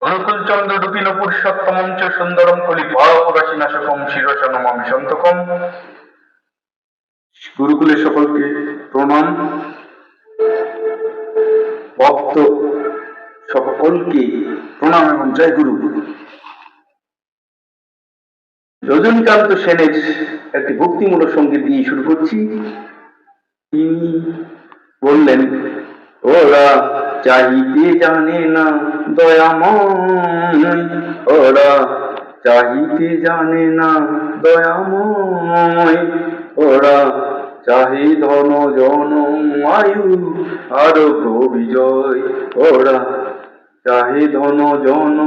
অনুকূলচন্দ্র রূপিণ পুরুষোত্তমঞ্চ সুন্দরম কলি ভয়পুরাশী নাশকম শিরসা নমামি সন্তকম। গুরুকুলের সকলকে প্রণাম, ভক্ত সকলকে প্রণাম এবং জয় গুরু। রজনীকান্ত সেনের একটি ভক্তিমূলক সঙ্গীত দিয়ে শুরু করছি। তিনি বললেন, ওরা চাহিতে জানে না দয়াময়, ওরা চাহিতে জানে না দয়াময়, ওরা চাহে ধন জন আয়ু আরোগ্য বিজয়, ওরা চাহে ধন জন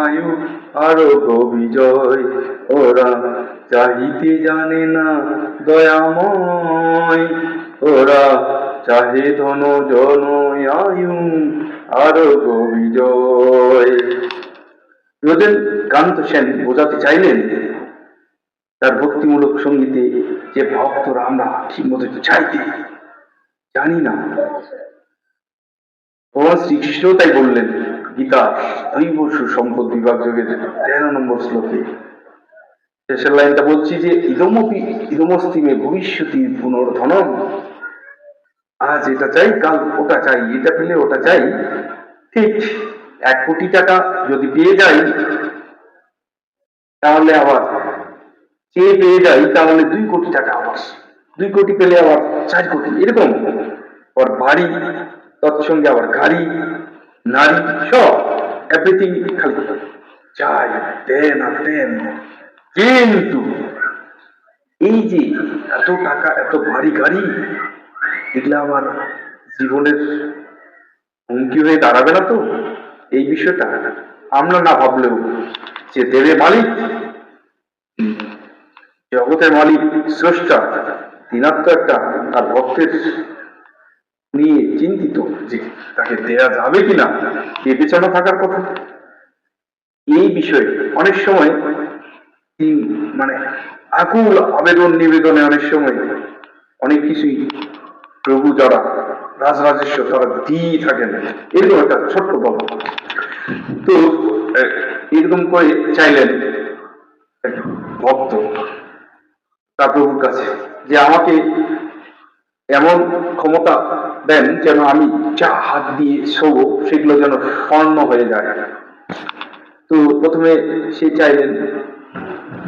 আয়ু আরোগ্য বিজয়, ওরা চাহিতে জানে না দয়াময়, ওরা চাহে ধন জন আয়ু আরোগ্য বিজয়। রজনীকান্ত সেন বোঝাতে চাইলেন তার ভক্তিমূলক সঙ্গীতে যে ভক্তরা আমরা ঠিক মতো চাইতে জানি না। ভগবান শ্রীকৃষ্ণ তাই বললেন গীতা দৈব সুসম্পদ বিভাগ যোগের 13 নম্বর শ্লোকে, শেষের লাইনটা বলছি যে ইদমপি ইদমস্তিমে ভবিষ্যতি পুনর্ধনম। আজ এটা চাই, কাল ওটা চাই, এটা পেলে ওটা চাই। ঠিক 1 কোটি টাকা যদি পেয়ে যাই তাহলে আবার চেয়ে পেয়ে যাই তাহলে 2 কোটি টাকা, আবার 2 কোটি পেলে আবার 4 কোটি, এরকম। আর বাড়ি, তৎসঙ্গে আবার গাড়ি, নারী, সব এভরিথিং খালি চাই, দেন আর দেন। কিন্তু এই যে এত টাকা, এত বাড়ি গাড়ি, এগুলা আমার জীবনের হুমকি হয়ে দাঁড়াবে না তো? এই বিষয়টা আমরা না ভাবলেও যে দেবে মালিক, জগতের মালিক, স্রষ্টা, তিনার তো একটা তার ভক্তের নিয়ে চিন্তিত যে তাকে দেয়া যাবে কিনা, বিবেচনা থাকার কথা। এই বিষয়ে অনেক সময় মানে আকুল আবেদন নিবেদনে অনেক সময় অনেক কিছুই প্রভু যারা রাজরাজেশ্বর তারা দিয়ে থাকেন। এরকম একটা ছোট্ট গল্প। তো এরকম করে চাইলেন ভক্ত তার প্রভুর কাছে যে আমাকে এমন ক্ষমতা দেন যেন আমি যা হাত দিয়ে শোবো সেগুলো যেন স্বর্ণ হয়ে যায়। তো প্রথমে সে চাইলেন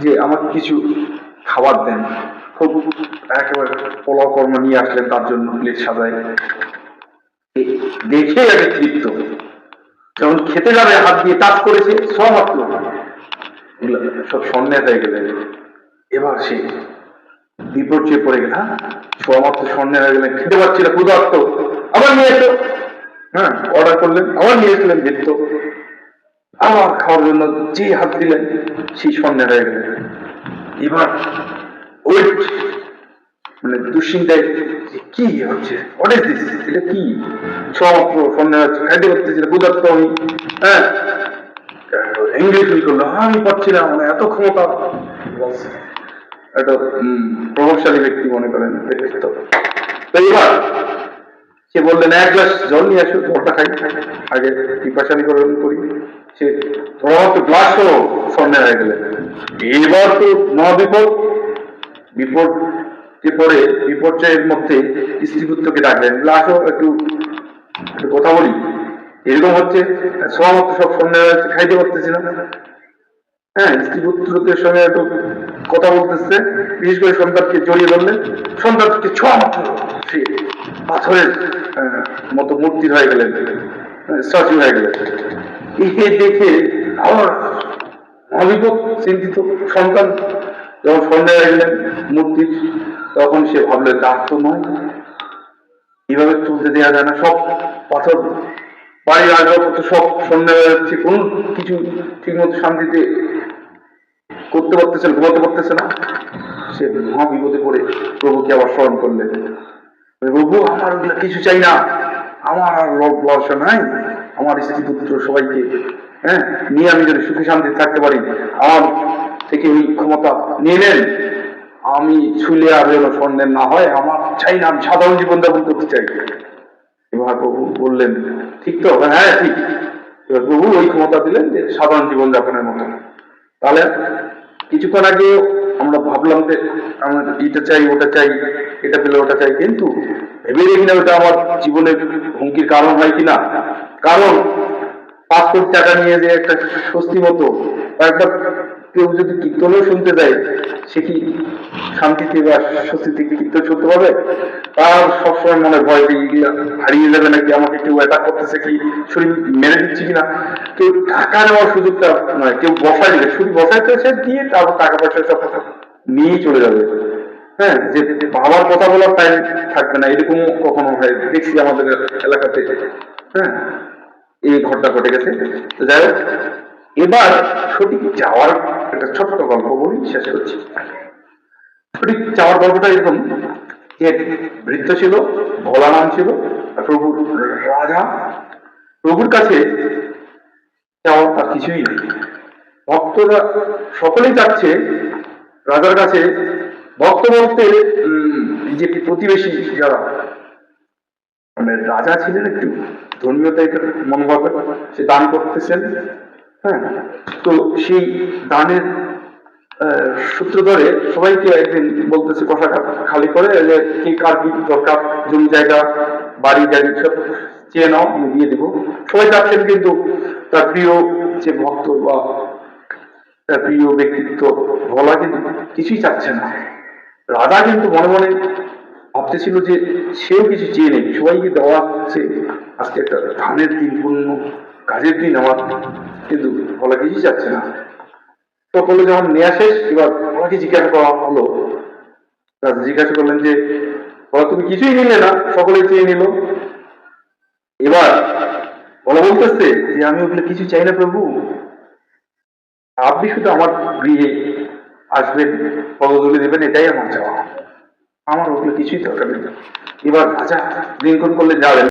যে আমাকে কিছু খাবার দেন। খুব একেবারে পোলাও কর্ম নিয়ে আসলেন তার জন্য, প্লেট সাজায়। দেখে আগে তৃপ্ত, যখন খেতে যাবে হাত দিয়ে টাচ করেছে সব মাত্র সব স্বর্ণের হয়ে গেলেন। এবার সে বিপর্যয়ে পড়ে গেল, ছোঁয়া মাত্র স্বর্ণের হয়ে গেলেন, খেতে পারছি না, ক্ষুধার্ত, আবার নিয়ে এসো। হ্যাঁ, অর্ডার করলেন, আবার নিয়ে এসলেন বৃত্ত, আবার খাওয়ার জন্য যে হাত দিলেন সেই স্বর্ণের হয়ে গেলেন। এবার ওয়েট মানে দুশ্চিন্তায় কি হচ্ছে, হোয়াট ইজ দিস, এটা কি? সমাত্র স্বর্ণের হচ্ছে, খাইতে করতেছি না, ক্ষুধার্ত আমি। হ্যাঁ, এঙ্গেজ ফিল করলো, আমি পাচ্ছি না, মানে এত ক্ষমতা। একটা প্রভাবশালী ব্যক্তি মনে করেন ব্যক্তিত্ব। তো এবার সে বললেন 1 গ্লাস জল নিয়ে আসো, জলটা খাই, আগে পিপাসা নিবারণ করি। সে ধরা তো গ্লাসও স্বর্ণের হয়ে গেলেন। এবার তো মহাবিপদ, বিপদে পড়ে বিপর্যয়ের মধ্যে স্ত্রীপুত্রকে ডাকলেন, গ্লাসও একটু কথা বলি, এরকম হচ্ছে, সমাপ্ত সব স্বর্ণের হয়ে যাচ্ছে, খাইতে পারতেছি না। হ্যাঁ, স্ত্রী পুত্রদের সঙ্গে একটু কথা বলতেছে, বিশেষ করে সন্তানকে জড়িয়ে ধরলেন। সন্তানকে ছোঁয়া মাত্র সে পাথরের মতো মূর্তি হয়ে গেলেন, স্ট্যাচু হয়ে গেলেন। এই দেখে আবার অবিপদ চিন্তিত। সন্তান যখন স্বর্ণে হয়ে গেলেন মূর্তির, তখন সে ভাবলেন তার তো নয়, এভাবে তুলতে দেওয়া যায় না, সব পাথর, বাড়ির আসবাবপত্র সব স্বর্ণে হয়ে যাচ্ছে, কোন কিছু ঠিক মতো শান্তিতে করতে পারতেছে না, ঘুমাতে পারতেছে না। সে মহা বিপদে পড়ে প্রভুকে আবার স্মরণ করলেন, প্রভু আমার ওগুলো কিছু চাই না, আমার আর ভরসা নাই, আমার স্ত্রী পুত্র সবাইকে নিয়ে আমি যদি সুখে শান্তি থাকতে পারি, আমার থেকে ওই ক্ষমতা নিয়ে নেন, আমি ছুলে আর যেন স্বর্ণের না হয়, আমার চাই না, আমি সাধারণ জীবনযাপন করতে চাই। এবার প্রভু বললেন, ঠিক তো? হ্যাঁ ঠিক, এবার প্রভু ওই ক্ষমতা দিলেন যে সাধারণ জীবনযাপনের মতো। তাহলে কিছুক্ষণ আগে আমরা ভাবলাম যে আমার এটা চাই ওটা চাই, এটা পেলে ওটা চাই, কিন্তু ভেবে দেখি না ওটা আমার জীবনের হুমকির কারণ হয় কিনা। কারণ 5 কোটি টাকা নিয়ে যে একটা স্বস্তি মতো বা একবার কেউ যদি কীর্তনও শুনতে যায়, সে কি শান্তিতে বা স্বস্তিতে কীর্তন শুনতে পাবে? তার সবসময় মনে ভয় যে এগুলা হারিয়ে যাবে নাকি, আমাকে কেউ অ্যাটাক করতেছে কি, শরীর মেরে দিচ্ছে কিনা। কেউ টাকা নেওয়ার সুযোগটা নয়, কেউ বসাই দিবে, শুধু বসাইতে সে দিয়ে তারপর টাকা পয়সা সব নিয়েই চলে যাবে। হ্যাঁ, যে বাবার কথা বলার টাইম থাকবে না, এরকম কখনো হয় দেখছি আমাদের এলাকাতে। হ্যাঁ, এই ঘটনা ঘটে গেছে। তো যাই হোক, এবার সঠিক যাওয়ার একটা ছোট্ট গল্প বলি, শেষ করছি। সঠিক যাওয়ার গল্পটা এরকম যে বৃদ্ধ ছিল, ভোলা নাম ছিল, প্রভুর রাজা। প্রভুর কাছে যাওয়ার তার কিছুই নেই। ভক্তরা সকলেই যাচ্ছে রাজার কাছে। ভক্ত বলতে যে প্রতিবেশী যারা, মানে রাজা ছিলেন একটু ধর্মীয় টাইপের মনোভাবের, সে দান করতেছেন। হ্যাঁ, তো সেই দানের সূত্র ধরে সবাইকে একদিন বলতেছে কথা খালি করে যে কে কার কি দরকার, জমি জায়গা বাড়ি গাড়ি সব চেয়ে নাও, আমি দিয়ে দেবো। সবাই চাচ্ছেন, কিন্তু তার প্রিয় যে ভক্ত বা তার প্রিয় ব্যক্তিত্ব বলা কিন্তু কিছুই চাচ্ছে না। রাজা কিন্তু মনে মনে ভাবতেছিল যে সেও কিছু চেয়ে নেই, সবাইকে দেওয়া হচ্ছে, আজকে একটা ধানের দিন, পূর্ণ কাজের দিন আমার, কিন্তু বলা কিছুই চাচ্ছে না। সকলে যখন নেওয়া শেষ, এবার ওনাকে জিজ্ঞাসা করা হলো, জিজ্ঞাসা করলেন যে বলা তুমি কিছুই নিলে না, সকলে চেয়ে নিল। এবার বলা বলতেছে যে আমি ওগুলো কিছু চাই না প্রভু, আপনি শুধু আমার গৃহে আসবেন, পদধূলি দেবেন, এটাই আমার চাওয়া, আমার ওগুলো কিছুই দরকার নেই। এবার রাজা লিঙ্কন করলে যাবেন।